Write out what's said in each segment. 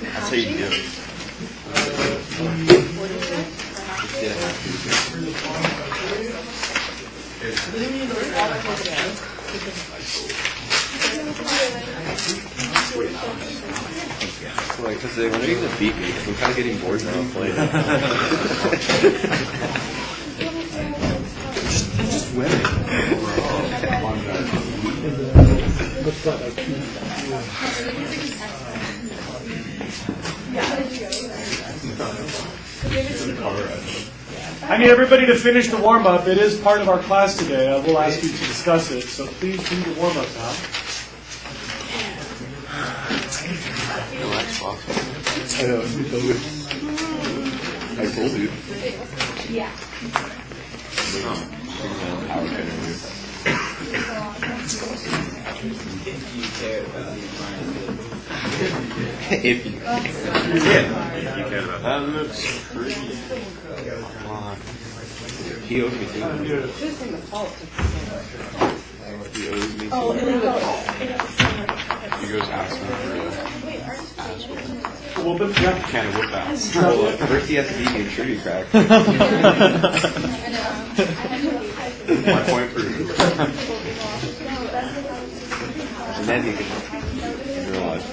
That's how you do it. Like, because when they're going to beat me, I'm kind of getting bored now of playing. just win it. I need everybody to finish the warm-up. It is part of our class today. I will ask you to discuss it, so please do the warm-up now. No Xbox. I know. I told you. Yeah. If you care about that looks pretty. He owes me too. He owes me too. He goes asking for ass whooping. Whooping? Yeah. Can of whoop ass. First he has to beat me in trivia crack. My point proved. And then he can realize.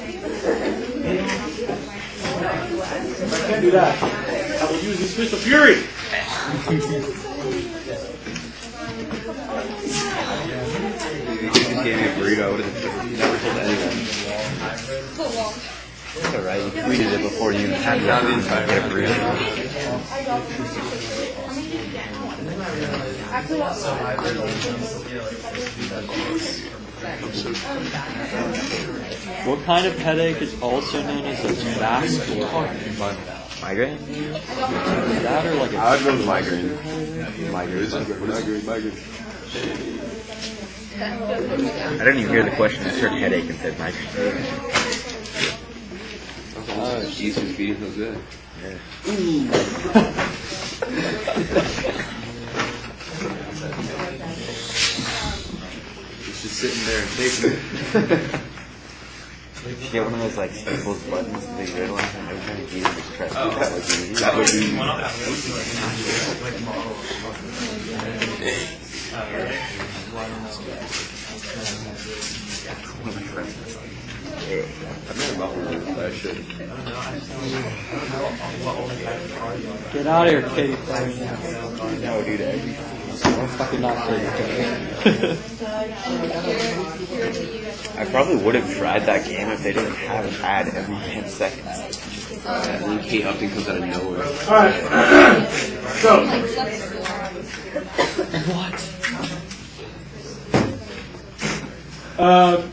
I can't do that. I will use his fist of fury. He just gave me a burrito. I would have never told anyone. It's alright. You tweeted it before you had it on the inside. Get a burrito. What kind of headache is also known as a vascular Migraine? that or like I would go with migraine. Migraine. I didn't even hear the question. I heard headache and said migraine. Oh, Jesus, beating so good. Yeah. It's just sitting there and taking it. You get one of those like Staples buttons, the big red ones, and every time you use it, just press it. That would be. I've never bought one of those, but I should. get out of here, Katy Perry. No, dude, I'm fucking not Katy Perry. I probably would have tried that game if they didn't have an ad every 10 seconds. And then Kate Upton comes out of nowhere. Alright. So. What?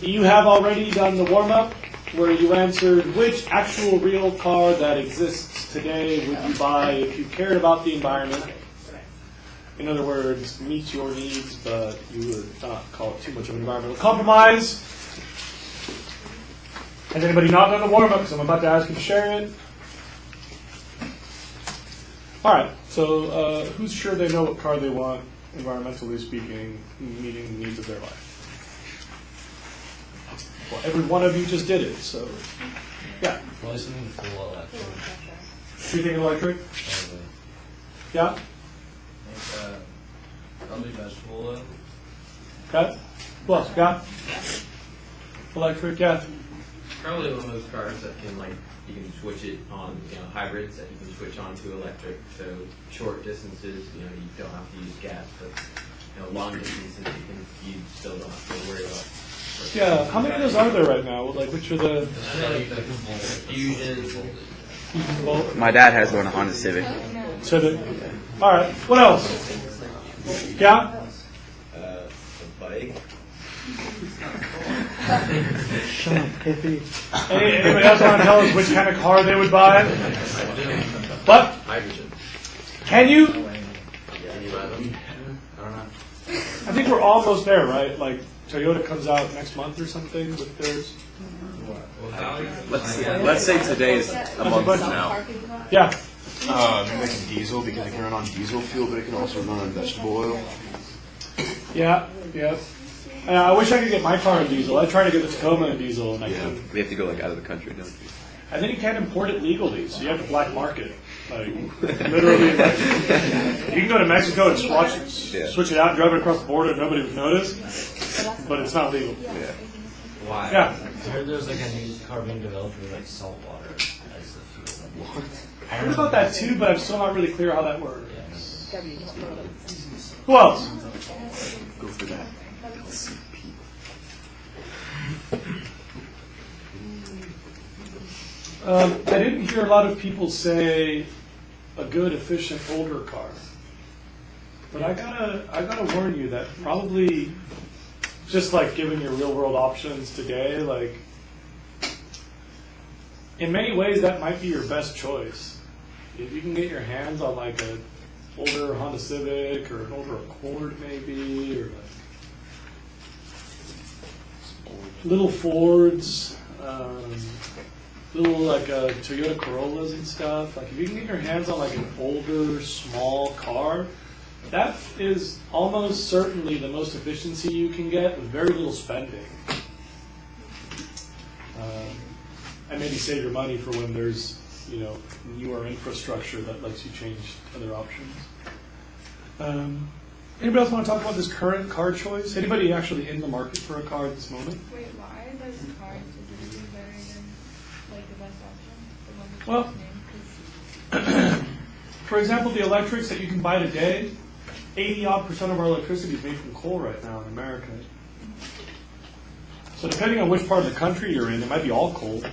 You have already done the warm-up where you answered which actual real car that exists today would you buy if you cared about the environment. In other words, meets your needs, but you would not call it too much of an environmental compromise. Has anybody not done the warm-up? Because I'm about to ask you to share it. All right, so who's sure they know what car they want, environmentally speaking, meeting the needs of their life? Well, every one of you just did it, so yeah. Probably something full electric. You think electric? Probably. Yeah? Probably vegetable oil. Okay. What else? Yeah? Electric, yeah. Probably one of those cars that can you can switch it on, hybrids that you can switch on to electric. So short distances, you don't have to use gas, but long distances you still don't have to worry about. Yeah. How many of those are there right now? Like, which are the Fusion. My dad has one, a Honda Civic. Civic? All right. What else? Yeah. A bike. Shut up, hippie. Anybody else want to tell us which kind of car they would buy? What? Hydrogen. Can you? Can you buy them? I don't know. I think we're almost there, right? Like Toyota comes out next month or something with theirs. Let's say today is a month from now. Yeah. Maybe like a diesel because it can run on diesel fuel, but it can also run on vegetable oil. Yeah, yeah. I wish I could get my car in diesel. I tried to get the Tacoma in diesel, and I Yeah, couldn't. we have to go like out of the country, don't we? And then you can't import it legally, so you have to black market. Like, literally, like, you can go to Mexico and switch it out and drive it across the border and nobody would notice, but it's not legal. Yeah. Why? Yeah. I heard there's like a new car being developed with like salt water as the fuel. I heard about that too, but I'm still not really clear how that works. Yes. Who else? Go for that. I didn't hear a lot of people say a good, efficient, older car. But I gotta warn you that probably, just like given your real world options today, like, in many ways that might be your best choice. If you can get your hands on like a older Honda Civic or an older Accord maybe, or like little Fords, little like Toyota Corollas and stuff. Like if you can get your hands on like an older, small car, that is almost certainly the most efficiency you can get with very little spending. And maybe save your money for when there's, you know, newer infrastructure that lets you change other options. Anybody else want to talk about this current car choice? Anybody actually in the market for a car at this moment? Wait, why are those cars typically better than like the best option? The Well, one that you just named? 'Cause For example, the electrics that you can buy today, 80-odd% of our electricity is made from coal right now in America. So depending on which part of the country you're in, it might be all coal.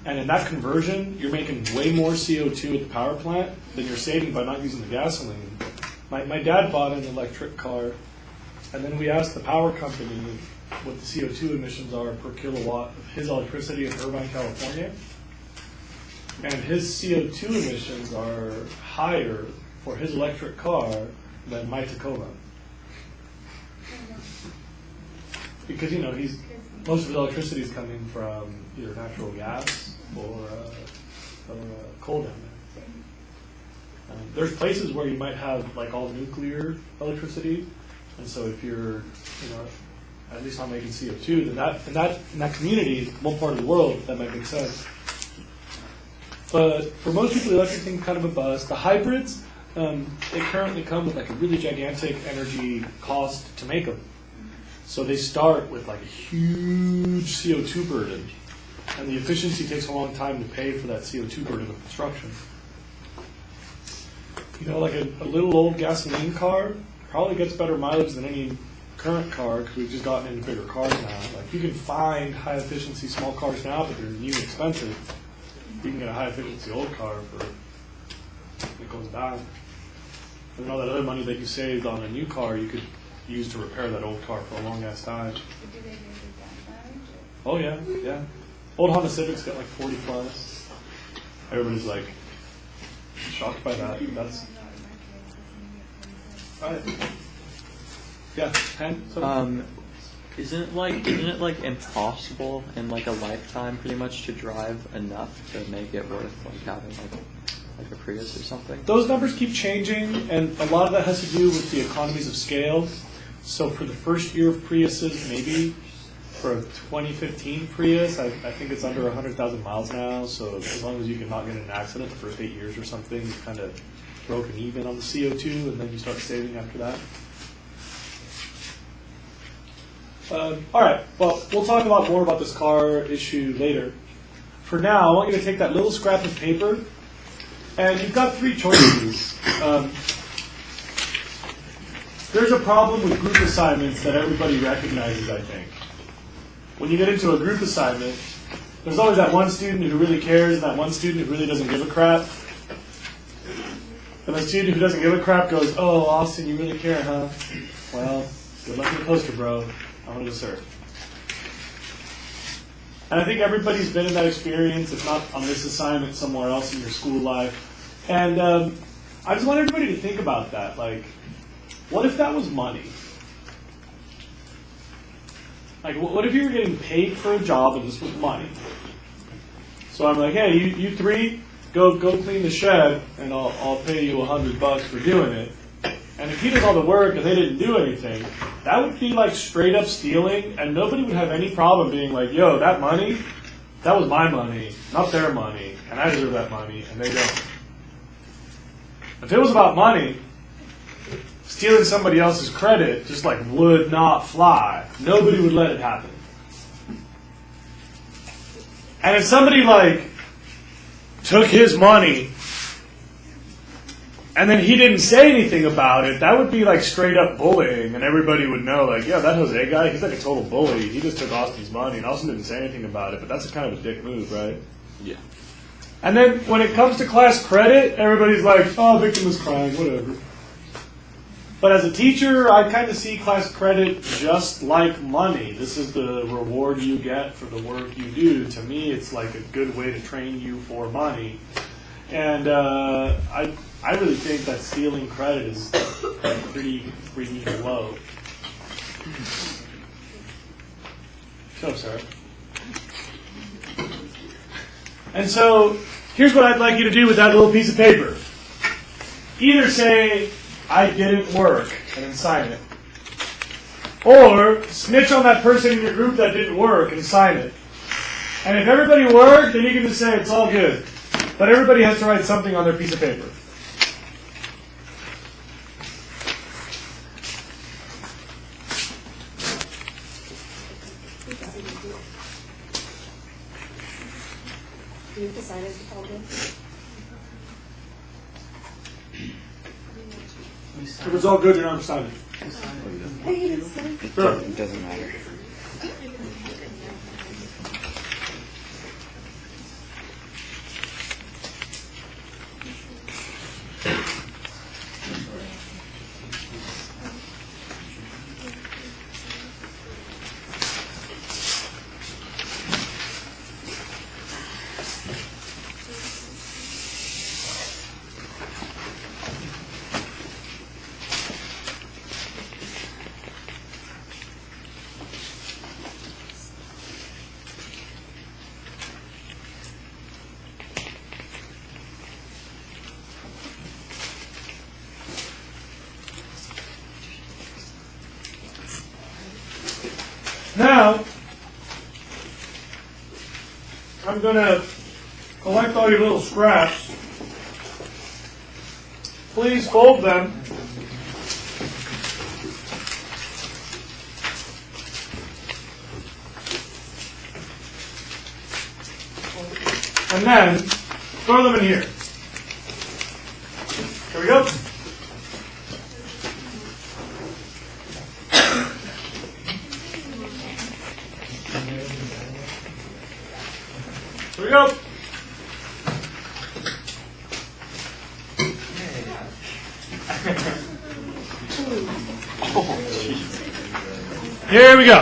And in that conversion, you're making way more CO2 at the power plant than you're saving by not using the gasoline. My dad bought an electric car, and then we asked the power company what the CO2 emissions are per kilowatt of his electricity in Irvine, California. And his CO2 emissions are higher for his electric car than my Tacoma. Because, you know, most of his electricity is coming from either natural gas or coal down there. There's places where you might have like all nuclear electricity, and so if you're, you know, at least not making CO2, then in that community, one part of the world, that might make sense. But for most people, the electric thing is kind of a bust. The hybrids, they currently come with like a really gigantic energy cost to make them. So they start with like a huge CO2 burden, and the efficiency takes a long time to pay for that CO2 burden of construction. You know, like a little old gasoline car probably gets better mileage than any current car because we've just gotten into bigger cars now. Like you can find high efficiency small cars now, but they're new and expensive. You can get a high efficiency old car for nickels and dimes. And all that other money that you saved on a new car, you could use to repair that old car for a long ass time. do they do that damage? Oh yeah, yeah. Old Honda Civics got like 40 plus. Everybody's like shocked by that. That's right. Yeah, 10. So. Isn't it like impossible in like a lifetime pretty much to drive enough to make it worth like having like a Prius or something? Those numbers keep changing, and a lot of that has to do with the economies of scale. So for the first year of Priuses, maybe for a 2015 Prius, I think it's under 100,000 miles now. So as long as you can not get in an accident the first 8 years or something, you've kind of broken even on the CO2, and then you start saving after that. All right, well, we'll talk a lot more about this car issue later. For now, I want you to take that little scrap of paper, and you've got 3 choices. There's a problem with group assignments that everybody recognizes, I think. When you get into a group assignment, there's always that one student who really cares and that one student who really doesn't give a crap. And the student who doesn't give a crap goes, "Oh, Austin, you really care, huh? Well, good luck with the poster, bro. I want to serve." And I think everybody's been in that experience, if not on this assignment, somewhere else in your school life. And I just want everybody to think about that. Like, what if that was money? Like, what if you were getting paid for a job and this was money? So I'm like, hey, you 3, go clean the shed, and I'll pay you $100 for doing it. And if he does all the work and they didn't do anything, that would be like straight up stealing, and nobody would have any problem being like, yo, that money, that was my money, not their money, and I deserve that money, and they don't. If it was about money, stealing somebody else's credit just like would not fly. Nobody would let it happen. And if somebody like took his money and then he didn't say anything about it, that would be like straight up bullying, and everybody would know like, yeah, that Jose guy, he's like a total bully. He just took Austin's money, and Austin didn't say anything about it, but that's a kind of a dick move, right? Yeah. And then when it comes to class credit, everybody's like, oh, victim is crying, whatever. But as a teacher, I kind of see class credit just like money. This is the reward you get for the work you do. To me, it's like a good way to train you for money. And I really think that stealing credit is pretty low. So, Sarah. And so, here's what I'd like you to do with that little piece of paper. Either say, I didn't work, and then sign it. Or snitch on that person in your group that didn't work and sign it. And if everybody worked, then you can just say it's all good. But everybody has to write something on their piece of paper. Do you have decided to call them? If it's all good, you're not signing. It doesn't matter. Now, I'm going to collect all your little scraps. Please fold them. And then throw them in here. Here we go. Here we go. Here we go.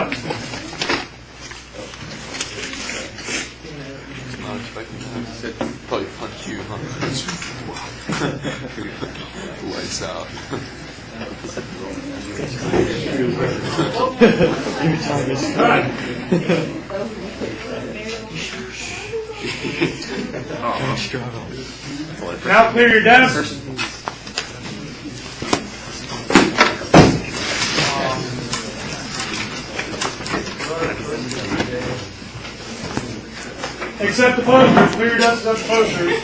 Not expecting that. Said probably punch you, huh? Lights out. Now clear your desk. Accept the posters. Clear your desk, accept the posters.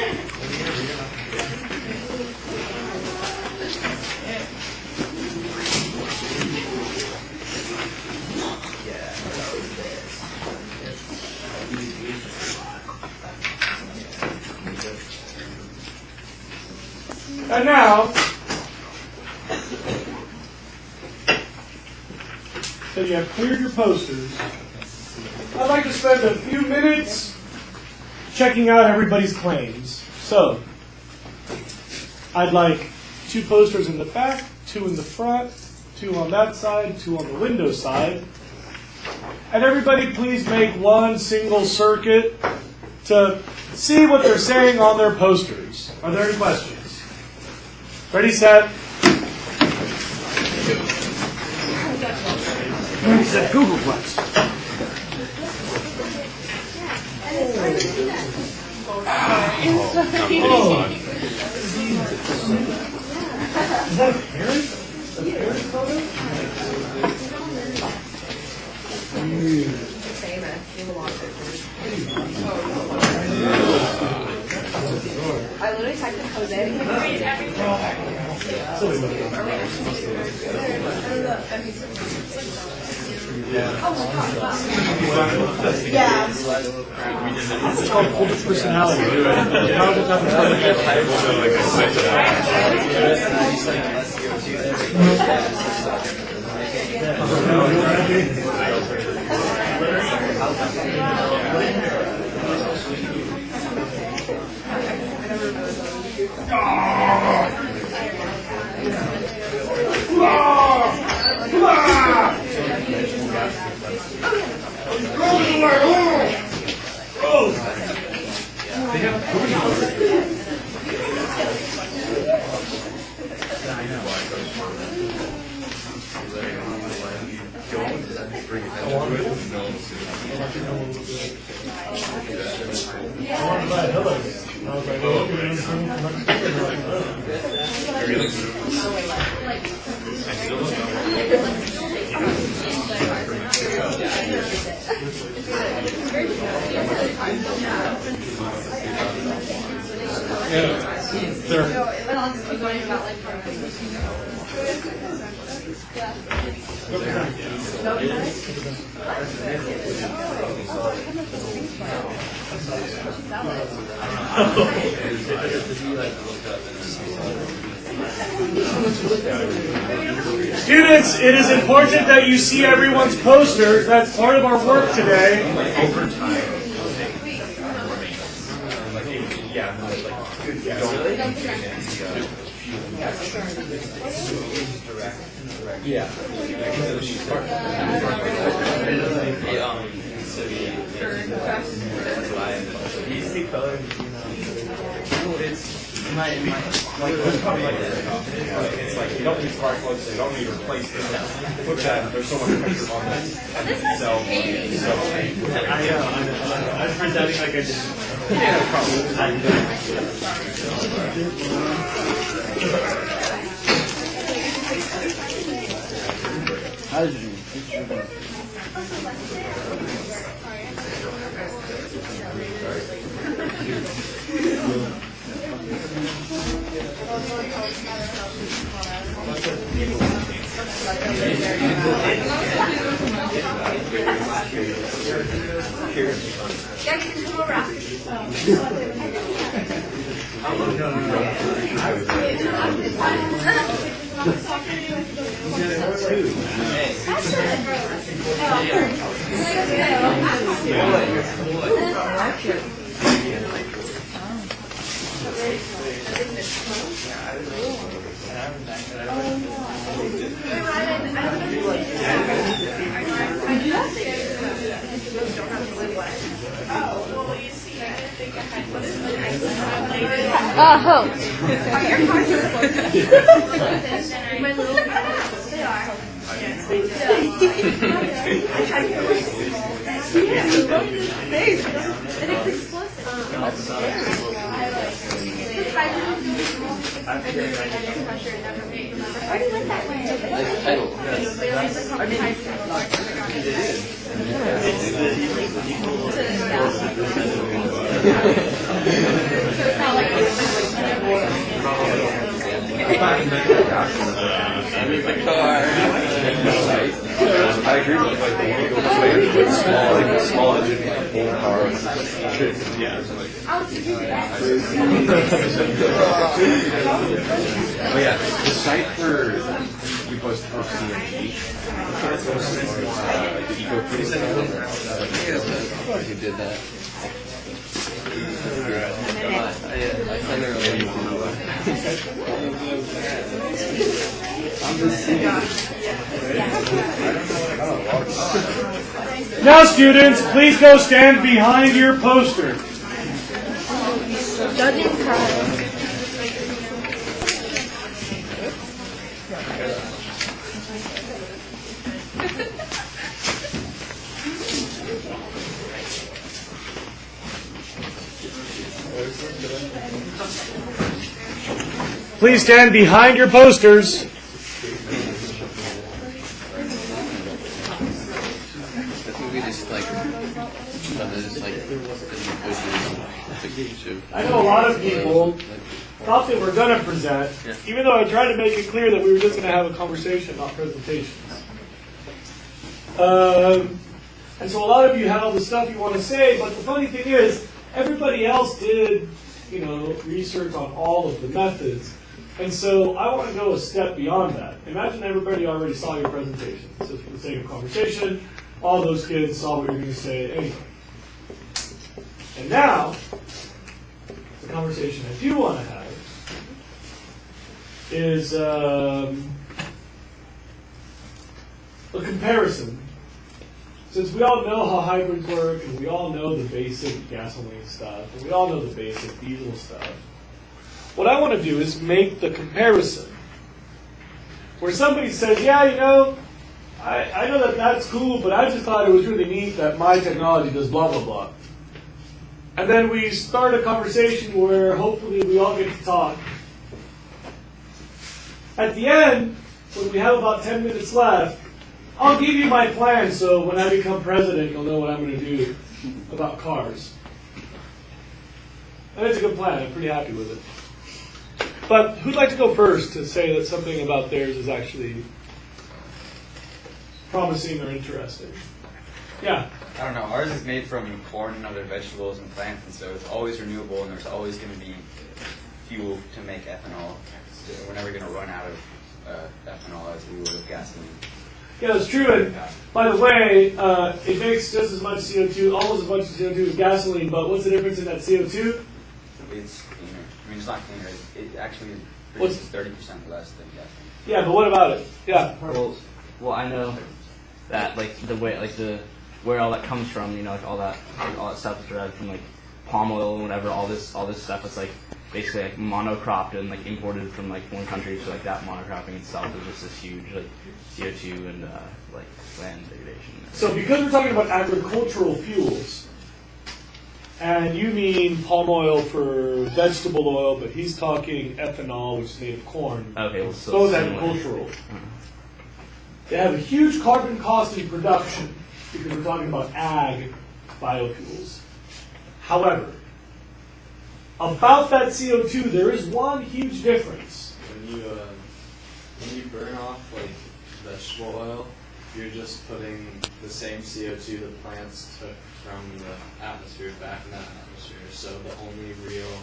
And now, that you have cleared your posters, I'd like to spend a few minutes checking out everybody's claims. So, I'd like 2 posters in the back, 2 in the front, 2 on that side, 2 on the window side. And everybody please make one single circuit to see what they're saying on their posters. Are there any questions? Ready, set. Ready, set, Googleplex. I literally typed in Jose. It's called corporate personality. How did Students, it is important that you see everyone's posters. That's part of our work today. Yeah. It's like you don't need spark plugs, so you don't need to replace it. Look at that, there's so much pressure on that. I know. I'm presenting like I did. I agree with like the one who goes away with small old cars. Yeah. Oh yeah, the site for we posted for CMP. Eco Who did that? Now, students, please go stand behind your poster. Please stand behind your posters. This movie just like I know a lot of people thought they were going to present, even though I tried to make it clear that we were just going to have a conversation, not presentations. And so a lot of you had all the stuff you want to say, but the funny thing is, everybody else did, research on all of the methods. And so I want to go a step beyond that. Imagine everybody already saw your presentation. So for the sake of conversation, all those kids saw what you were going to say anyway. And now, the conversation I do want to have is a comparison. Since we all know how hybrids work, and we all know the basic gasoline stuff, and we all know the basic diesel stuff, what I want to do is make the comparison where somebody says, yeah, I know that that's cool, but I just thought it was really neat that my technology does blah, blah, blah. And then we start a conversation where hopefully we all get to talk. At the end, when we have about 10 minutes left, I'll give you my plan so when I become president, you'll know what I'm going to do about cars. And it's a good plan. I'm pretty happy with it. But who'd like to go first to say that something about theirs is actually promising or interesting? Yeah. I don't know. Ours is made from corn and other vegetables and plants, and so it's always renewable, and there's always going to be fuel to make ethanol. So we're never going to run out of ethanol as we would of gasoline. Yeah, that's true. And by the way, it makes just as much CO2, almost as much CO2 as gasoline. But what's the difference in that CO2? It's cleaner. I mean, it's not cleaner. It actually produces 30% less than gasoline. Yeah, but what about it? Yeah. Well, I know that the way where all that comes from, all that stuff is derived from palm oil and whatever. All this stuff is basically monocropped and imported from one country. So that monocropping itself is just this huge CO2 and land degradation. So because we're talking about agricultural fuels, and you mean palm oil for vegetable oil, but he's talking ethanol, which is made of corn. Okay, well, so both agricultural. They have a huge carbon cost in production because we're talking about ag biofuels. However, about that CO2, there is one huge difference. When you burn off vegetable oil, you're just putting the same CO2 the plants took from the atmosphere back in that atmosphere. So the only real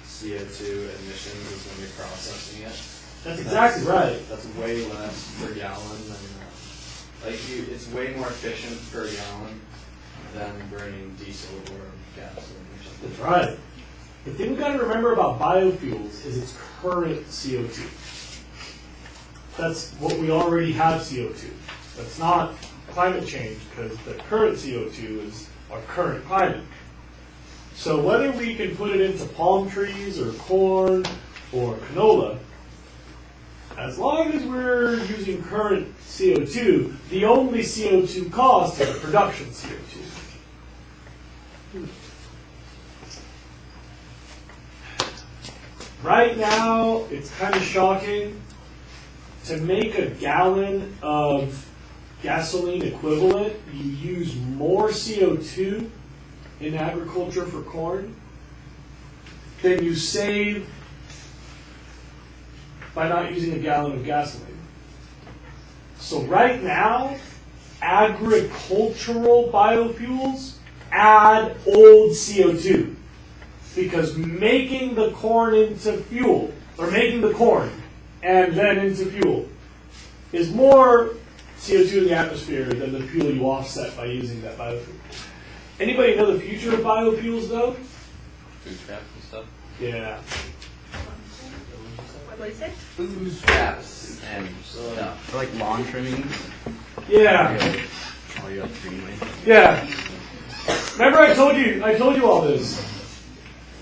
CO2 emissions is when you're processing it. That's exactly right. That's way less per gallon than it's way more efficient per gallon than burning diesel or gasoline or something. That's right. The thing we've got to remember about biofuels is its current CO2. That's what we already have CO2. That's not climate change because the current CO2 is our current climate. So whether we can put it into palm trees or corn or canola, as long as we're using current CO2, the only CO2 cost is the production CO2. Right now, it's kind of shocking. To make a gallon of gasoline equivalent, you use more CO2 in agriculture for corn than you save by not using a gallon of gasoline. So right now, agricultural biofuels add old CO2 because making the corn into fuel, or making the corn and then into fuel, is more CO2 in the atmosphere than the fuel you offset by using that biofuel. Anybody know the future of biofuels, though? Food scraps and stuff? Yeah. What is it? Food scraps and stuff. Or lawn trimmings. Yeah. All you up greenway. Yeah. Remember I told you all this.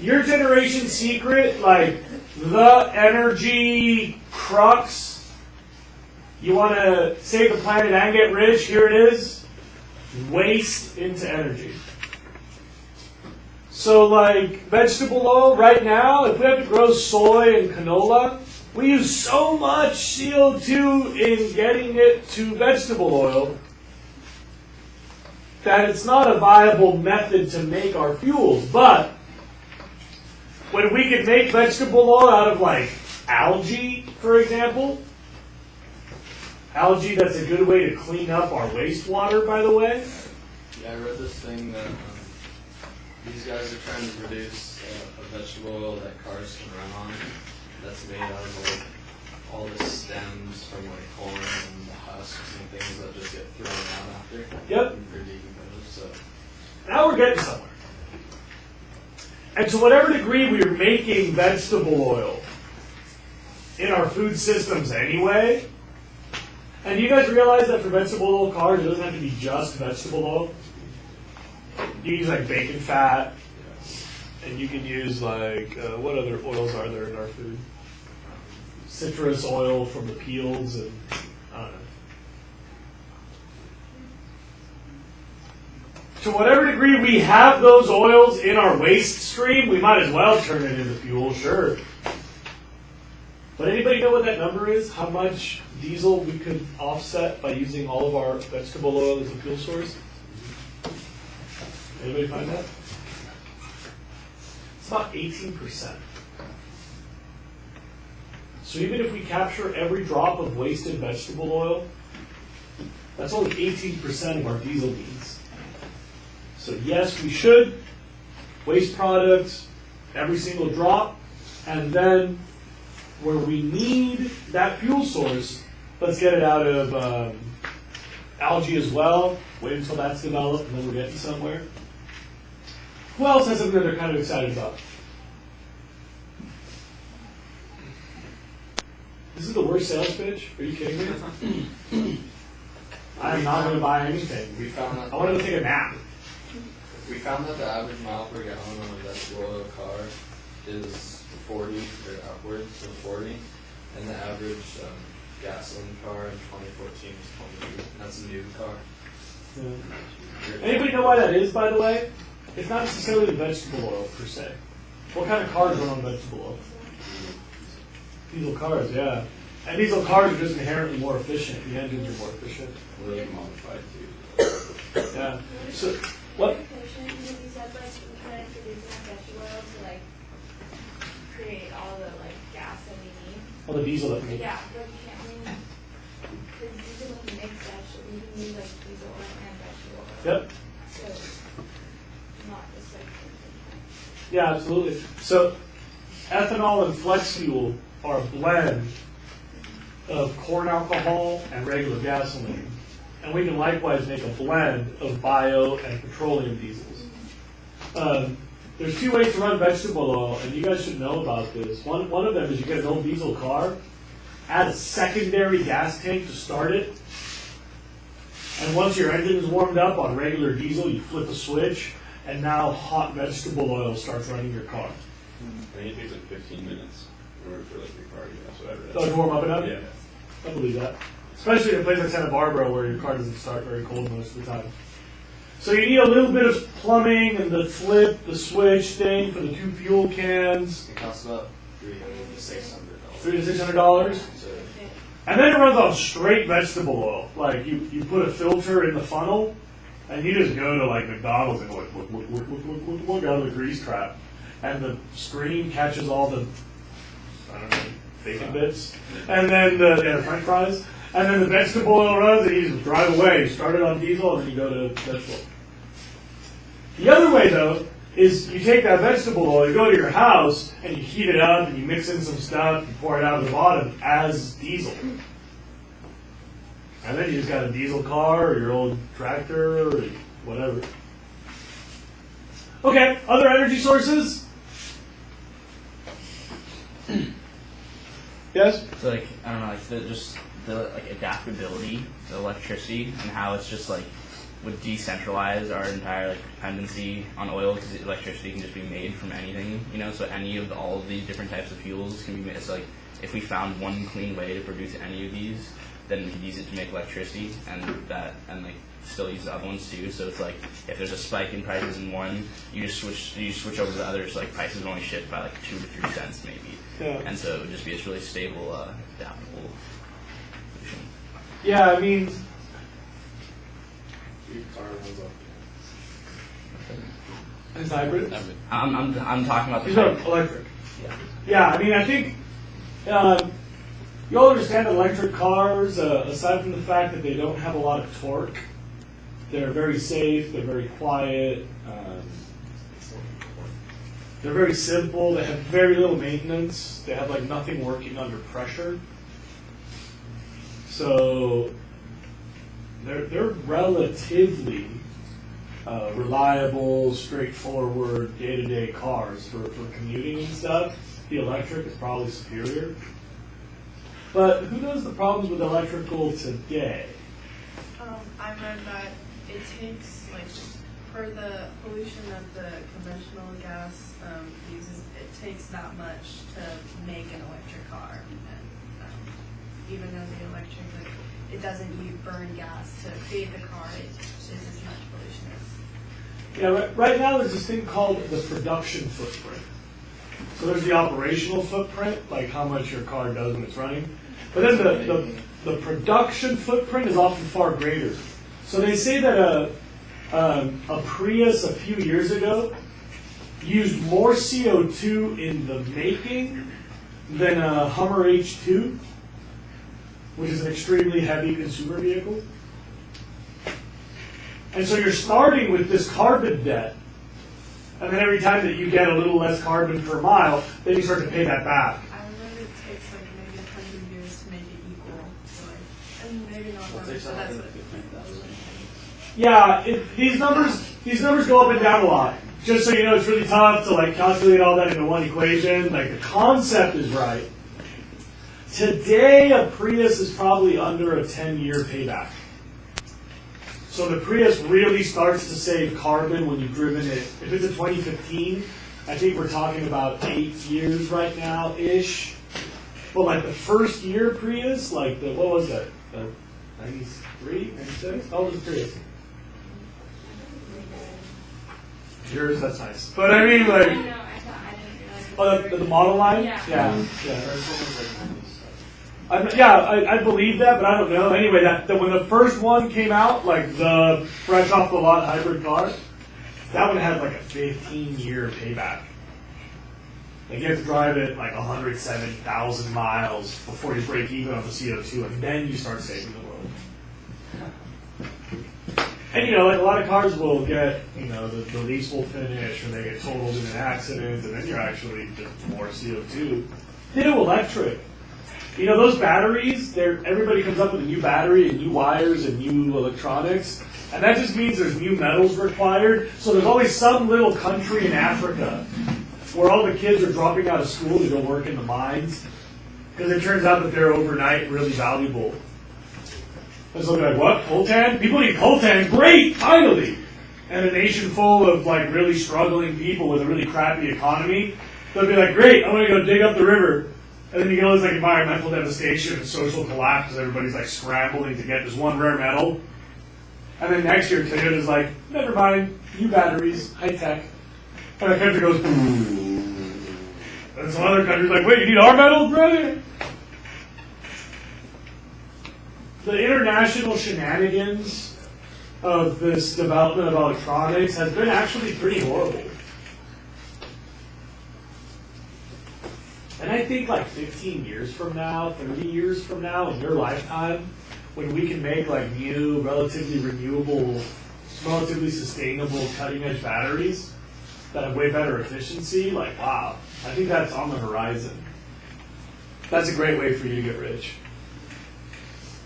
Your generation's secret, the energy crux, you want to save the planet and get rich, here it is. Waste into energy. So like vegetable oil right now, if we have to grow soy and canola, we use so much CO2 in getting it to vegetable oil that it's not a viable method to make our fuels. But when we could make vegetable oil out of like algae, for example, algae that's a good way to clean up our wastewater, by the way. Yeah, I read this thing that these guys are trying to produce a vegetable oil that cars can run on. That's made out of like all the stems from like corn and the husks and things that just get thrown out after. Yep. And they're decomposed. So Now we're getting somewhere. And to whatever degree we are making vegetable oil in our food systems anyway, and you guys realize that for vegetable oil cars, it doesn't have to be just vegetable oil. You can use like bacon fat, and you can use like, what other oils are there in our food? Citrus oil from the peels, and I don't know. To whatever degree we have those oils in our waste stream, we might as well turn it into fuel, sure. But anybody know what that number is? How much diesel we could offset by using all of our vegetable oil as a fuel source? Anybody find that? It's about 18%. So even if we capture every drop of wasted vegetable oil, that's only 18% of our diesel needs. So yes, we should waste products, every single drop, and then where we need that fuel source, let's get it out of algae as well. Wait until that's developed, and then we're getting somewhere. Who else has something that they're kind of excited about? This is the worst sales pitch? Are you kidding me? I am not going to buy anything. we found that I wanted to take a nap. we found that the average mile per gallon on a vegetable oil car is 40 or upwards of 40, and the average gasoline car in 2014 was 22. That's a new car. Yeah. Anybody know why that is, by the way? It's not necessarily the vegetable oil, per se. What kind of cars run on vegetable oil? Diesel cars, yeah. And diesel cars are just inherently more efficient. The engines are more efficient. Really modified too. Yeah. So, what? You said like we couldn't produce enough vegetable oil to like create all the like gas that we need. All the diesel that we need. Yeah, but you can't really, because usually when you mix vegetable, you can use like diesel oil and vegetable oil. Yep. So not just like. Yeah, absolutely. So, ethanol and flex fuel are a blend of corn alcohol and regular gasoline. And we can likewise make a blend of bio and petroleum diesels. There's two ways to run vegetable oil, and you guys should know about this. One of them is you get an old diesel car, add a secondary gas tank to start it, and once your engine is warmed up on regular diesel, you flip a switch, and now hot vegetable oil starts running your car. I think it takes like 15 minutes in order for like the car to gas, whatever. So to warm up enough? Yeah. I believe that. Especially in a place like Santa Barbara where your car doesn't start very cold most of the time. So you need a little bit of plumbing and the flip, the switch thing for the two fuel cans. It costs about $300 to $600. $300 to $600. And then it runs on straight vegetable oil. Like you put a filter in the funnel, and you just go to like McDonald's and go, look out of the grease trap, and the screen catches all the, I don't know, bacon bits, and then the French fries, and then the vegetable oil runs, and you just drive away. You start it on diesel, and then you go to vegetable. The other way, though, is you take that vegetable oil, you go to your house, and you heat it up, and you mix in some stuff, you pour it out of the bottom as diesel. And then you just got a diesel car, or your old tractor, or whatever. Okay, other energy sources? Yes? So like I don't know, like the like adaptability to electricity and how it's just like would decentralize our entire like dependency on oil because electricity can just be made from anything, you know. So any of all of these different types of fuels can be made. So like if we found one clean way to produce any of these, then you could use it to make electricity, and like still use the other ones too. So it's like if there's a spike in prices in one, you switch over to the other. So like prices only shift by like 2 to 3 cents maybe. Yeah. And so it would just be this really stable, adaptable solution. Yeah, I mean, Your car runs off it's hybrid. I'm talking about the These are type. electric. Yeah. Yeah, I mean, I think you'll understand that electric cars, aside from the fact that they don't have a lot of torque, they're very safe, they're very quiet, they're very simple, they have very little maintenance, they have like nothing working under pressure. So they're relatively reliable, straightforward, day-to-day cars for commuting and stuff. The electric is probably superior. But who knows the problems with electrical today? I read that it takes, like, for the pollution that the conventional gas uses, it takes that much to make an electric car. And even though the electric, like, it doesn't burn gas to create the car, it is as much pollution as. Yeah, right now there's this thing called the production footprint. So there's the operational footprint, like how much your car does when it's running. But then the production footprint is often far greater. So they say that a Prius a few years ago used more CO2 in the making than a Hummer H2, which is an extremely heavy consumer vehicle. And so you're starting with this carbon debt, and then every time that you get a little less carbon per mile, then you start to pay that back. I remember it takes like maybe 100 years to make it equal. So like, and maybe not 100, but that's what. Yeah, these numbers go up and down a lot. Just so you know, it's really tough to like calculate all that into one equation. Like the concept is right. Today, a Prius is probably under a 10-year payback. So the Prius really starts to save carbon when you've driven it. If it's a 2015, I think we're talking about 8 years right now-ish. But like the first year Prius, like what was that? 93, 96? How old was the Prius? Yours, that's nice. But I mean, like, I know, I thought, I didn't realize. oh, the model line? Yeah. I believe that, but I don't know. Anyway, that when the first one came out, like the fresh off the lot hybrid car, that one had like a 15-year payback. Like you have to drive it like 170,000 miles before you break even on the CO2, and then you start saving the world. And you know, like a lot of cars will get, you know, the lease will finish, or they get totaled in an accident, and then you're actually just more CO2. Ditto electric. You know, those batteries, everybody comes up with a new battery and new wires and new electronics, and that just means there's new metals required. So there's always some little country in Africa where all the kids are dropping out of school to go work in the mines, because it turns out that they're overnight really valuable. And so they're like, what, coltan? People need coltan, great, finally! And a nation full of like really struggling people with a really crappy economy, they'll be like, great, I'm going to go dig up the river. And then you get all this like environmental devastation and social collapse because everybody's like scrambling to get this one rare metal. And then next year Toyota's like, never mind, new batteries, high tech. And the country goes, and some other country's like, wait, you need our metal, brother? The international shenanigans of this development of electronics has been actually pretty horrible. And I think like 15 years from now, 30 years from now, in your lifetime, when we can make like new, relatively renewable, relatively sustainable, cutting-edge batteries that have way better efficiency, like wow, I think that's on the horizon. That's a great way for you to get rich.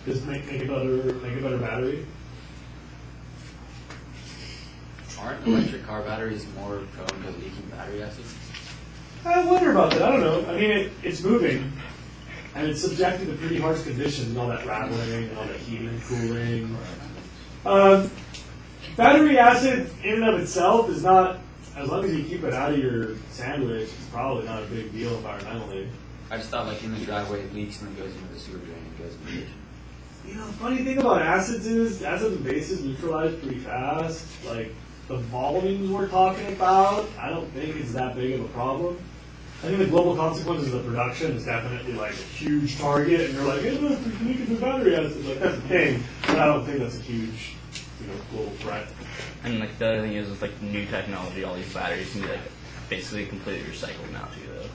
Just make a better battery. Aren't electric car batteries more prone to leaking battery acid? I wonder about that. I don't know. I mean, it's moving, and it's subjected to pretty harsh conditions, and all that rattling, and all that heating and cooling. Battery acid, in and of itself, is not, as long as you keep it out of your sandwich, it's probably not a big deal environmentally. I just thought like in the driveway it leaks and then goes into the sewer drain and goes in the kitchen. You know, funny thing about acids is acids and bases neutralize pretty fast. Like the volumes we're talking about, I don't think it's that big of a problem. I think the global consequences of the production is definitely like a huge target, and you're like, hey, look, we can make it with battery acids. Like that's a thing, but I don't think that's a huge, global threat. And like the other thing is with like new technology, all these batteries can be like basically completely recycled now too, though.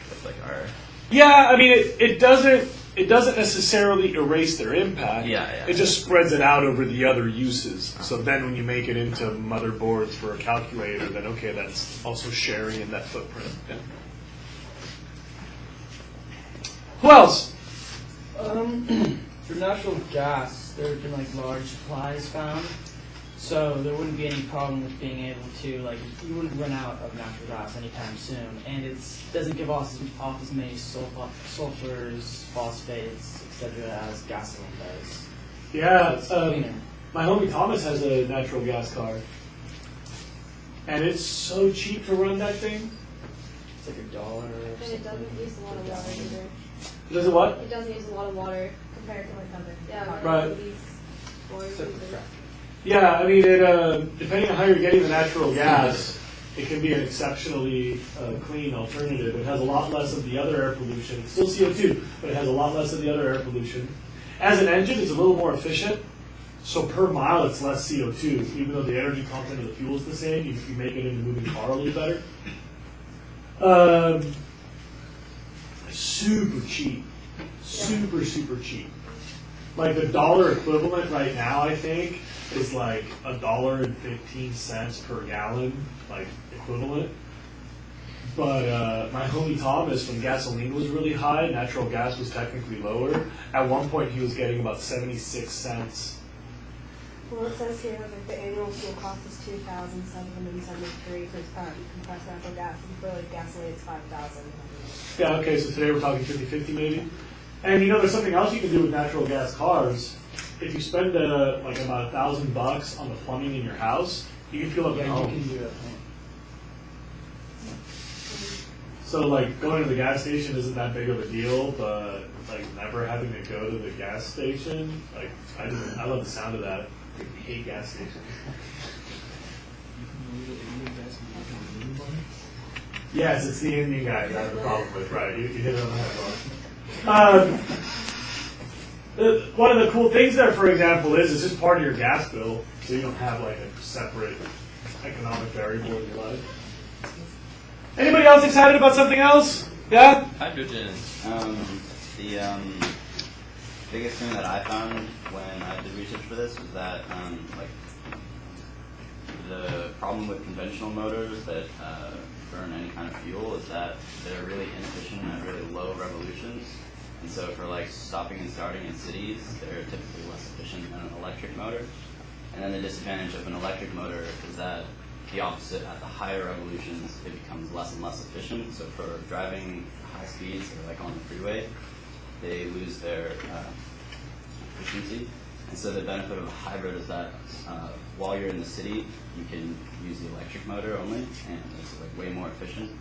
With like our Yeah, I mean, it doesn't necessarily erase their impact. Yeah. It just spreads it out over the other uses. So then when you make it into motherboards for a calculator, then okay, that's also sharing in that footprint. Yeah. Who else? For natural gas, there have been like large supplies found, so there wouldn't be any problem with being able to you wouldn't run out of natural gas anytime soon, and it doesn't give off as many sulfurs, phosphates, etc. as gasoline does. Yeah, my homie Thomas has a natural gas car, and it's so cheap to run that thing. It's like $1. And it doesn't use a lot of water either. Does it what? It doesn't use a lot of water compared to like other. Yeah, Right. Right. Yeah, I mean, depending on how you're getting the natural gas, it can be an exceptionally clean alternative. It has a lot less of the other air pollution. It's still CO2, but it has a lot less of the other air pollution. As an engine, it's a little more efficient. So per mile, it's less CO2. Even though the energy content of the fuel is the same, you make it into moving car a little better. Super cheap. Super cheap. Like the dollar equivalent right now, I think, is like $1.15 per gallon, like equivalent. But my homie Thomas, when gasoline was really high, natural gas was technically lower. At one point, he was getting about 76 cents. Well, it says here that the annual fuel cost is $2,773 for compressed natural gas, and for like gasoline, it's $5,000. Yeah, okay, so today we're talking 50-50 maybe. And there's something else you can do with natural gas cars. If you spend like about $1,000 on the plumbing in your house, you can fill up your home. You can do that. So like going to the gas station isn't that big of a deal, but like never having to go to the gas station, like I love the sound of that. I hate gas stations. Yes, it's the Indian guys I have the problem with, right? You hit it on the head, Ron. One of the cool things there, for example, is it's just part of your gas bill, so you don't have like a separate economic variable in your life. Anybody else excited about something else? Yeah? Hydrogen. The biggest thing that I found when I did research for this was that the problem with conventional motors that burn any kind of fuel is that they're really inefficient at really low revolutions. And so for like stopping and starting in cities, they're typically less efficient than an electric motor. And then the disadvantage of an electric motor is that the opposite, at the higher revolutions, it becomes less and less efficient. So for driving high speeds or like on the freeway, they lose their efficiency. And so the benefit of a hybrid is that while you're in the city, you can use the electric motor only, and it's like way more efficient.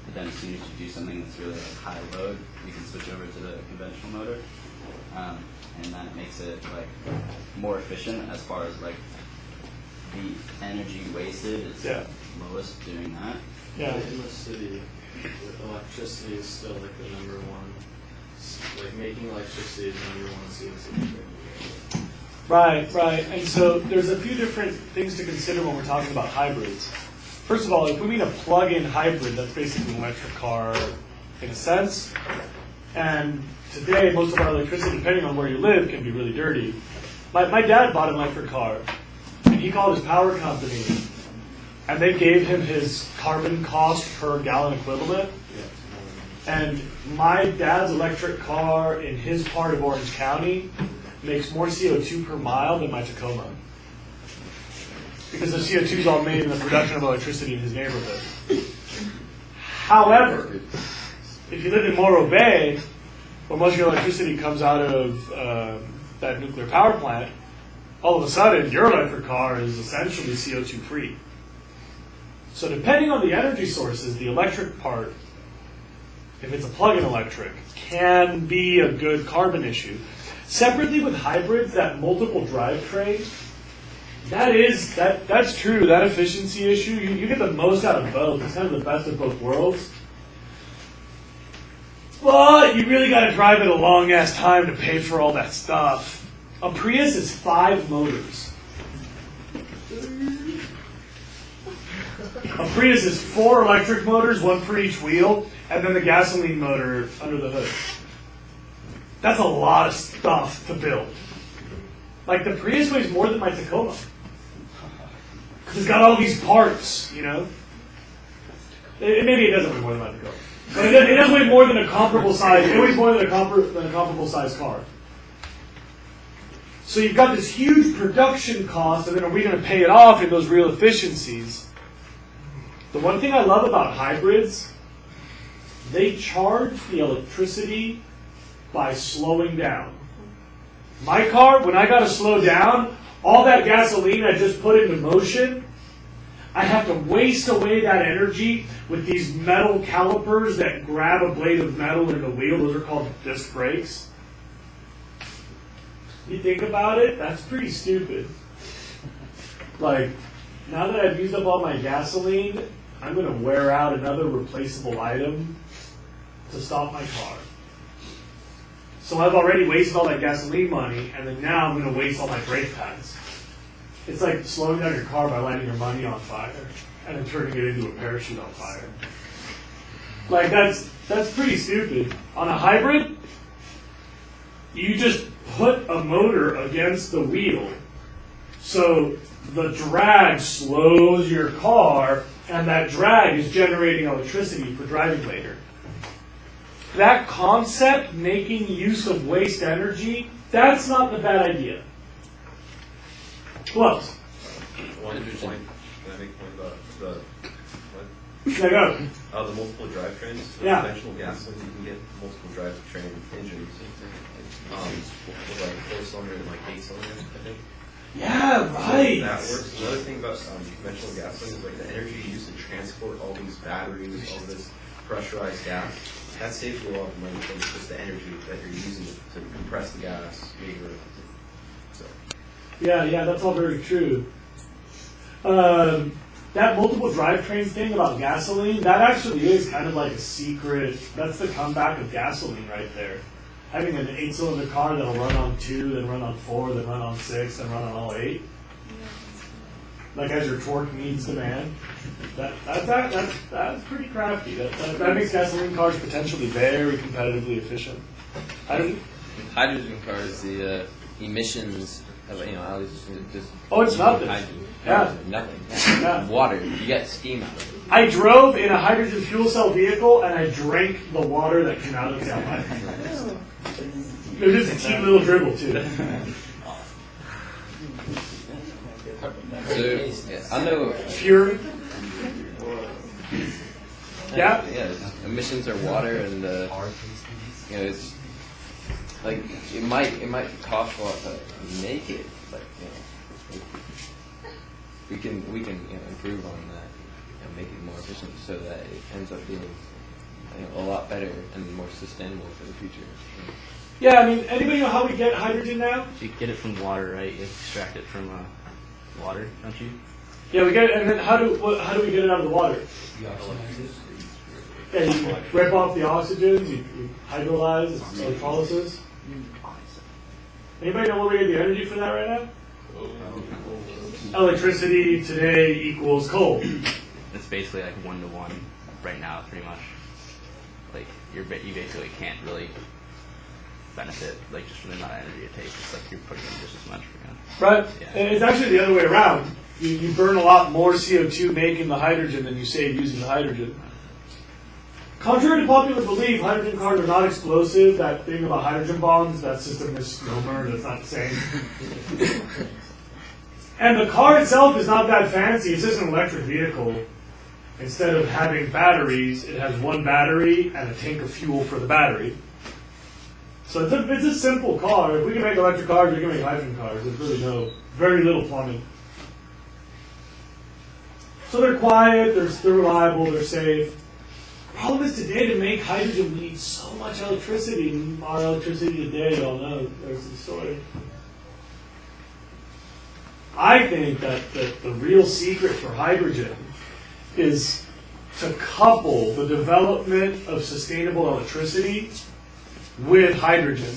But then as soon as you do something that's really like high load, you can switch over to the conventional motor, and that makes it like more efficient as far as like the energy wasted is lowest doing that. Yeah. In the city, electricity is still like the number one. Like making electricity is number one CO2. Right. And so there's a few different things to consider when we're talking about hybrids. First of all, if we mean a plug-in hybrid, that's basically an electric car in a sense. And today, most of our electricity, depending on where you live, can be really dirty. My dad bought an electric car, and he called his power company, and they gave him his carbon cost per gallon equivalent. And my dad's electric car in his part of Orange County makes more CO2 per mile than my Tacoma. Because the CO2 is all made in the production of electricity in his neighborhood. However, if you live in Morro Bay, where most of your electricity comes out of that nuclear power plant, all of a sudden your electric car is essentially CO2 free. So depending on the energy sources, the electric part if it's a plug-in electric, can be a good carbon issue. Separately with hybrids, that multiple drivetrain, that's true, that efficiency issue, you get the most out of both. It's kind of the best of both worlds. But you really got to drive it a long-ass time to pay for all that stuff. A Prius is 5 motors. A Prius is 4 electric motors, 1 for each wheel, and then the gasoline motor under the hood. That's a lot of stuff to build. Like, the Prius weighs more than my Tacoma. Because it's got all these parts, you know? Maybe it doesn't weigh more than my Tacoma. But it does weigh more than a comparable size. It weighs more than a comparable size car. So you've got this huge production cost, and then are we going to pay it off in those real efficiencies? The one thing I love about hybrids, they charge the electricity by slowing down. My car, when I got to slow down, all that gasoline I just put into motion, I have to waste away that energy with these metal calipers that grab a blade of metal in the wheel. Those are called disc brakes. You think about it, that's pretty stupid. Like, now that I've used up all my gasoline, I'm going to wear out another replaceable item to stop my car. So I've already wasted all that gasoline money, and then now I'm going to waste all my brake pads. It's like slowing down your car by lighting your money on fire and then turning it into a parachute on fire. Like, that's pretty stupid. On a hybrid, you just put a motor against the wheel. So the drag slows your car, and that drag is generating electricity for driving later. That concept, making use of waste energy, that's not the bad idea. What? One point. Can I make a point about the what? Yeah, go. The multiple drivetrains. So Yeah. Conventional gasoline, you can get multiple drivetrain engines. With like 4-cylinder and like 8-cylinder, I think. Yeah, right. So that works. Another thing about conventional gasoline is like the energy used to transport all these batteries, all this pressurized gas. That saves you a lot of money from just the energy that you're using to compress the gas. So. Yeah, that's all very true. That multiple drivetrain thing about gasoline, that actually is kind of like a secret. That's the comeback of gasoline right there. Having an 8-cylinder car that'll run on 2, then run on 4, then run on 6, then run on all 8. Like as your torque needs demand. That's pretty crafty. That makes gasoline cars potentially very competitively efficient. Hydrogen cars, the emissions, at least just. Oh, it's nothing. Hydrogen. Yeah. Nothing. Yeah. Water. You get steam out of it. I drove in a hydrogen fuel cell vehicle and I drank the water that came out of the tailpipe. It was just a cheap little dribble too. So, I know. Pure. Yeah. Yeah. Emissions are water, and it's like it might cost a lot to make it, but we can improve on that and make it more efficient so that it ends up being a lot better and more sustainable for the future. Yeah, I mean, anybody know how we get hydrogen now? You get it from water, right? You extract it from water, don't you? Yeah, we get it, and then how do we get it out of the water? Yeah, you rip off the oxygens, you hydrolyze, it's electrolysis. Anybody know where we get the energy for that right now? Electricity today equals coal. It's basically like 1-to-1 right now, pretty much. Like you basically can't really benefit like just from the amount of energy it takes. It's like you're putting in just as much. Right. Yeah. And it's actually the other way around. You burn a lot more CO2 making the hydrogen than you save using the hydrogen. Contrary to popular belief, hydrogen cars are not explosive. That thing about hydrogen bombs, that's just a misnomer. That's not the same. And the car itself is not that fancy. It's just an electric vehicle. Instead of having batteries, it has one battery and a tank of fuel for the battery. So it's a simple car. If we can make electric cars, we can make hydrogen cars. There's really very little plumbing. So they're quiet, they're reliable, they're safe. problem is today to make hydrogen we need so much electricity. And our electricity today, y'all know, there's the story. I think that the real secret for hydrogen is to couple the development of sustainable electricity with hydrogen.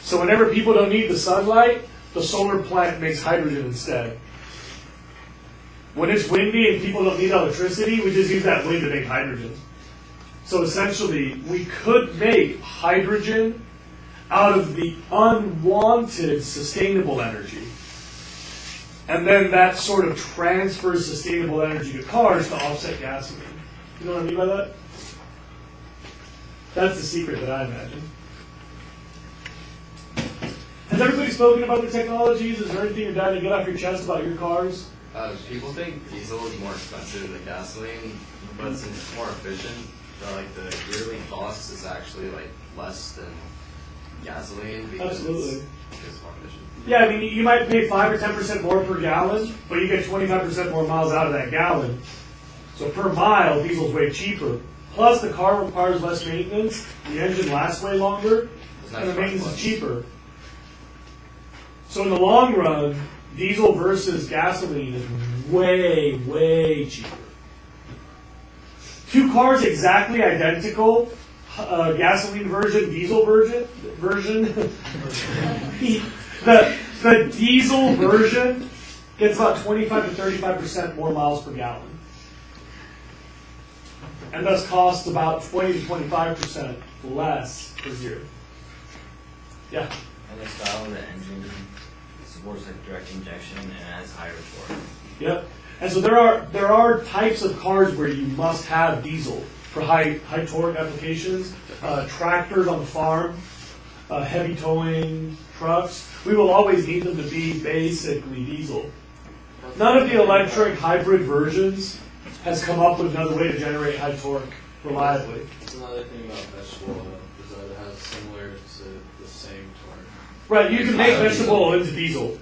So whenever people don't need the sunlight, the solar plant makes hydrogen instead. When it's windy and people don't need electricity, we just use that wind to make hydrogen. So essentially, we could make hydrogen out of the unwanted sustainable energy. And then that sort of transfers sustainable energy to cars to offset gasoline. You know what I mean by that? That's the secret that I imagine. Has everybody spoken about the technologies? Is there anything you're dying to get off your chest about your cars? People think diesel is more expensive than gasoline, but since it's more efficient, the yearly cost is actually less than gasoline because Absolutely. it's more efficient. Yeah, I mean, you might pay 5 or 10% more per gallon, but you get 25% more miles out of that gallon. So per mile, diesel's way cheaper. Plus, the car requires less maintenance, the engine lasts way longer, and the maintenance is cheaper. So in the long run, diesel versus gasoline is way, way cheaper. Two cars exactly identical, gasoline version, diesel version. The diesel version gets about 25 to 35% more miles per gallon. And thus costs about 20 to 25% less per year. Yeah? And the style of the engine supports direct injection and has higher torque. Yep. And so there are types of cars where you must have diesel for high torque applications. Tractors on the farm, heavy towing trucks. We will always need them to be basically diesel. None of the electric hybrid versions has come up with another way to generate high torque reliably. That's another thing about vegetable oil, is that it has similar to the same torque. Right, you can make vegetable oil into diesel.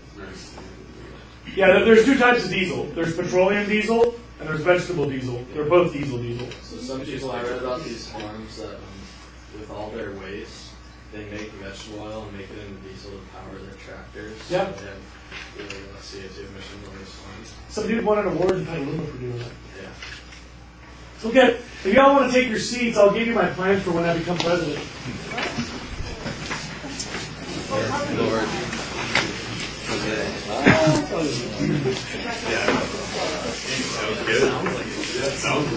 Yeah, there's two types of diesel. There's petroleum diesel and there's vegetable diesel. They're both diesel. So some people, I read about these farms that with all their waste, they make vegetable oil and make it into diesel to power their tractors. Yep. So they have really low CO2 emissions on these farms. Some dude won an award in Petaluma for doing that. Yeah. So okay, if y'all want to take your seats, I'll give you my plans for when I become president. Lord. Sounds good. That sounds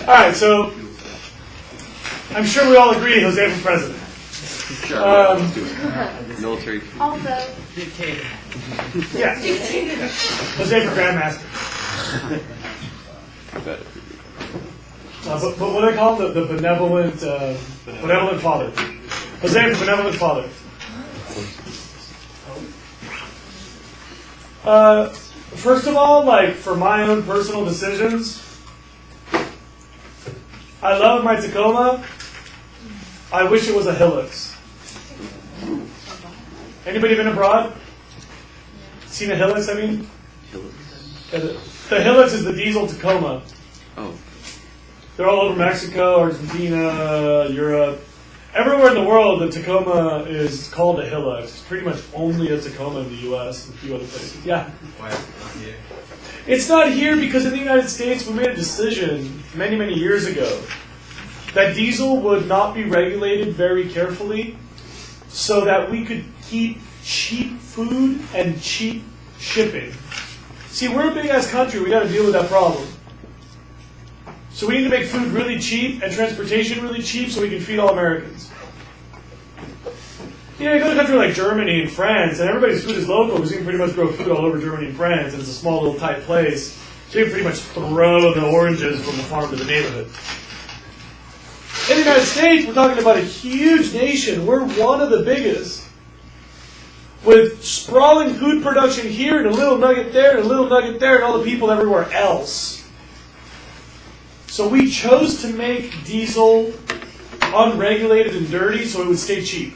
All right, so I'm sure we all agree Jose was president. Military. Also, Dictator. Yeah. Jose for Grandmaster. But what do they call him? The benevolent father. Jose for benevolent father. First of all, for my own personal decisions, I love my Tacoma. I wish it was a Hilux. Anybody been abroad? Seen a Hilux, I mean? The Hilux is the diesel Tacoma. Oh. They're all over Mexico, Argentina, Europe. Everywhere in the world, the Tacoma is called a Hilux. It's pretty much only a Tacoma in the U.S. and a few other places. Yeah? Why is it not here? It's not here because in the United States, we made a decision many, many years ago that diesel would not be regulated very carefully so that we could keep cheap food and cheap shipping. See, we're a big-ass country. We got to deal with that problem. So we need to make food really cheap and transportation really cheap so we can feed all Americans. You know, you go to a country like Germany and France, and everybody's food is local because you can pretty much grow food all over Germany and France, and it's a small little tight place. So you pretty much throw the oranges from the farm to the neighborhood. In the United States, we're talking about a huge nation. We're one of the biggest. With sprawling food production here and a little nugget there and a little nugget there and all the people everywhere else. So we chose to make diesel unregulated and dirty so it would stay cheap.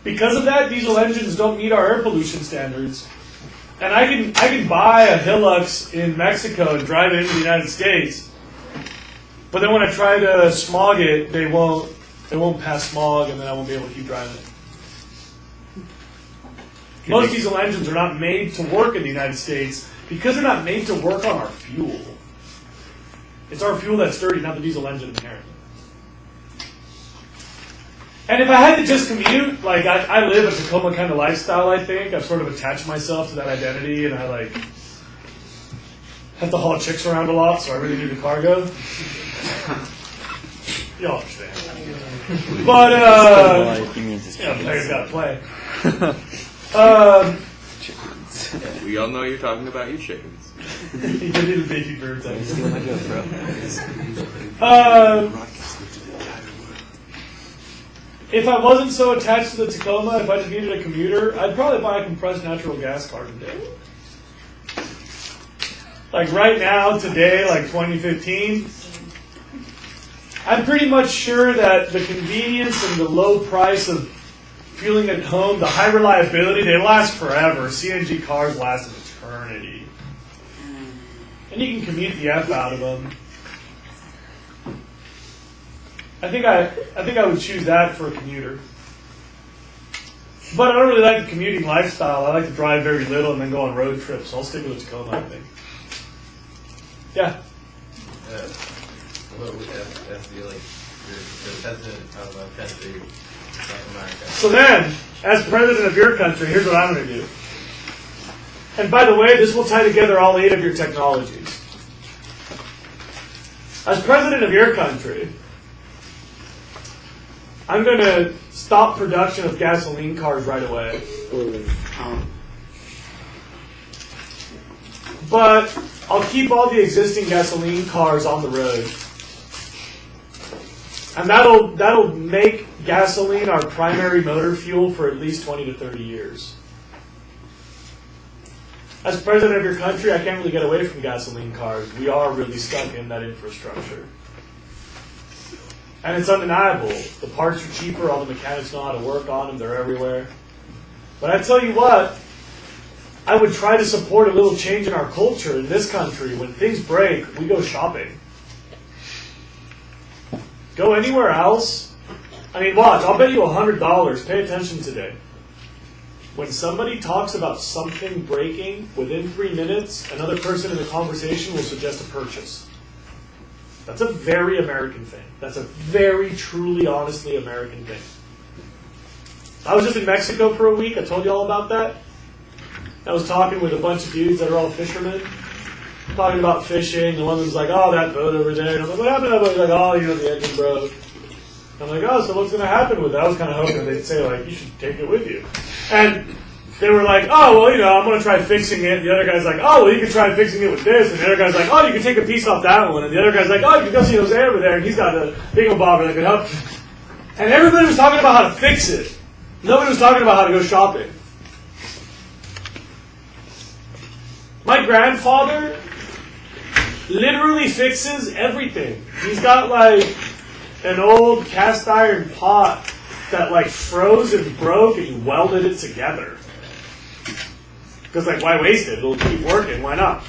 Because of that, diesel engines don't meet our air pollution standards. And I can buy a Hilux in Mexico and drive it into the United States. But then when I try to smog it, they won't pass smog, and then I won't be able to keep driving it. Most diesel engines are not made to work in the United States because they're not made to work on our fuel. It's our fuel that's dirty, not the diesel engine inherently. And if I had to just commute, like I live a Tacoma kind of lifestyle, I think. I've sort of attached myself to that identity, and I like have to haul chicks around a lot, so I really need the cargo. Y'all understand. But, players gotta play. We all know you're talking about your chickens. You can do the baby birds. If I wasn't so attached to the Tacoma, if I just needed a commuter, I'd probably buy a compressed natural gas car today. Like right now, today, like 2015, I'm pretty much sure that the convenience and the low price of fueling at home, the high reliability, they last forever. CNG cars last an eternity. And you can commute the F out of them. I think I would choose that for a commuter. But I don't really like the commuting lifestyle. I like to drive very little and then go on road trips. So I'll stick with a Tacoma, I think. Yeah. What would that be like? You're the president of a country, South America. So then, as president of your country, here's what I'm going to do. And by the way, this will tie together all 8 of your technologies. As president of your country, I'm going to stop production of gasoline cars right away. But I'll keep all the existing gasoline cars on the road. And that'll make gasoline our primary motor fuel for at least 20 to 30 years. As president of your country, I can't really get away from gasoline cars. We are really stuck in that infrastructure. And it's undeniable. The parts are cheaper, all the mechanics know how to work on them, they're everywhere. But I tell you what, I would try to support a little change in our culture in this country. When things break, we go shopping. Go anywhere else. I mean, watch, I'll bet you $100. Pay attention today. When somebody talks about something breaking, within 3 minutes, another person in the conversation will suggest a purchase. That's a very American thing. That's a very, truly, honestly American thing. I was just in Mexico for a week. I told you all about that. I was talking with a bunch of dudes that are all fishermen, talking about fishing. And one of them was like, oh, that boat over there. And I was like, what happened to that boat? He's like, oh, you know, the engine broke. I'm like, oh, so what's going to happen with that? I was kind of hoping they'd say, like, you should take it with you. And they were like, oh, well, you know, I'm going to try fixing it. The other guy's like, oh, well, you can try fixing it with this. And the other guy's like, oh, you can take a piece off that one. And the other guy's like, oh, you can go see Jose over there. And he's got a thingamabob that could help. And everybody was talking about how to fix it. Nobody was talking about how to go shopping. My grandfather literally fixes everything. He's got like an old cast iron pot that like froze and broke and he welded it together. Because like, why waste it? It'll keep working. Why not?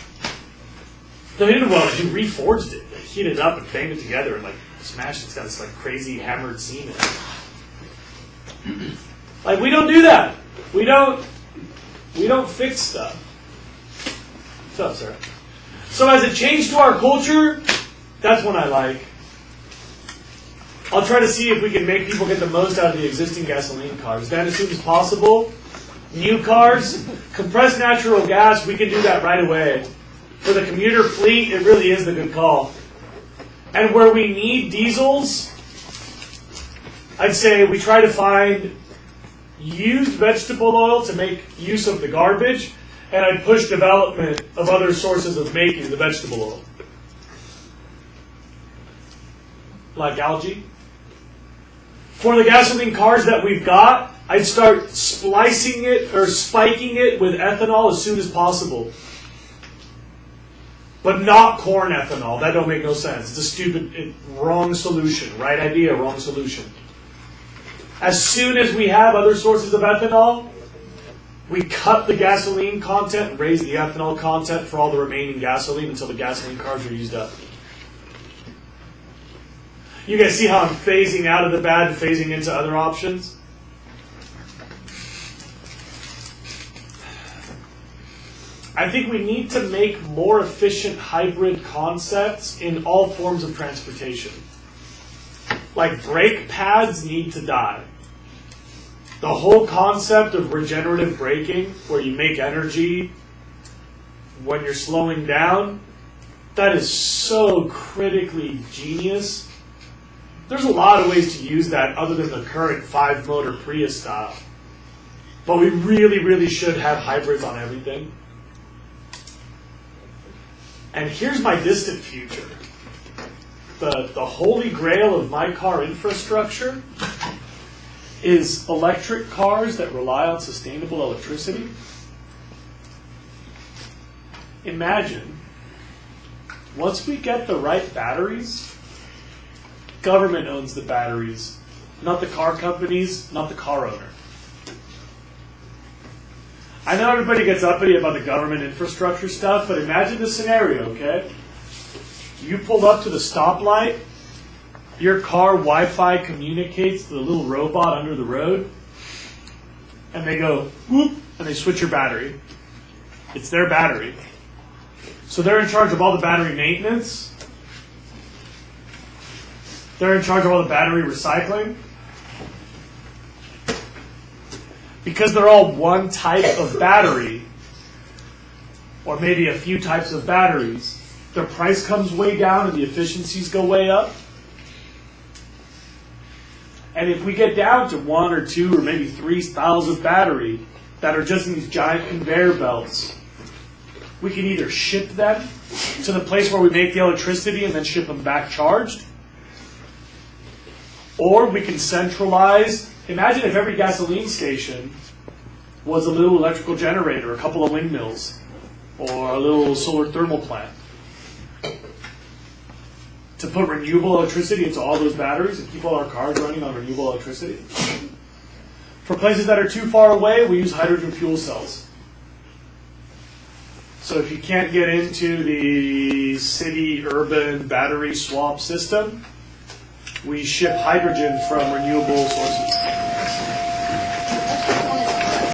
No, he didn't weld it. He reforged it. Like, heated it up and banged it together and like smashed it. It's got this like crazy hammered seam in it. Like, we don't do that. We don't fix stuff. What's up, sir? So as a change to our culture, that's one I like. I'll try to see if we can make people get the most out of the existing gasoline cars. Then as soon as possible, new cars, compressed natural gas, we can do that right away. For the commuter fleet, it really is the good call. And where we need diesels, I'd say we try to find used vegetable oil to make use of the garbage, and I'd push development of other sources of making the vegetable oil. Like algae. For the gasoline cars that we've got, I'd start splicing it or spiking it with ethanol as soon as possible. But not corn ethanol. That don't make no sense. It's a stupid, wrong solution. Right idea, wrong solution. As soon as we have other sources of ethanol, we cut the gasoline content, raise the ethanol content for all the remaining gasoline until the gasoline cars are used up. You guys see how I'm phasing out of the bad and phasing into other options? I think we need to make more efficient hybrid concepts in all forms of transportation. Like brake pads need to die. The whole concept of regenerative braking, where you make energy when you're slowing down, that is so critically genius. There's a lot of ways to use that other than the current 5-motor Prius style. But we really, really should have hybrids on everything. And here's my distant future. The holy grail of my car infrastructure is electric cars that rely on sustainable electricity. Imagine, once we get the right batteries, government owns the batteries, not the car companies, not the car owner. I know everybody gets uppity about the government infrastructure stuff, but imagine this scenario, okay? You pulled up to the stoplight, your car Wi-Fi communicates to the little robot under the road, and they go, whoop, and they switch your battery. It's their battery. So they're in charge of all the battery maintenance. They're in charge of all the battery recycling. Because they're all one type of battery, or maybe a few types of batteries, their price comes way down and the efficiencies go way up. And if we get down to 1 or 2 or maybe 3 styles of battery that are just in these giant conveyor belts, we can either ship them to the place where we make the electricity and then ship them back charged, or we can centralize. Imagine if every gasoline station was a little electrical generator, a couple of windmills, or a little solar thermal plant to put renewable electricity into all those batteries and keep all our cars running on renewable electricity. For places that are too far away, we use hydrogen fuel cells. So if you can't get into the city-urban battery swap system, we ship hydrogen from renewable sources.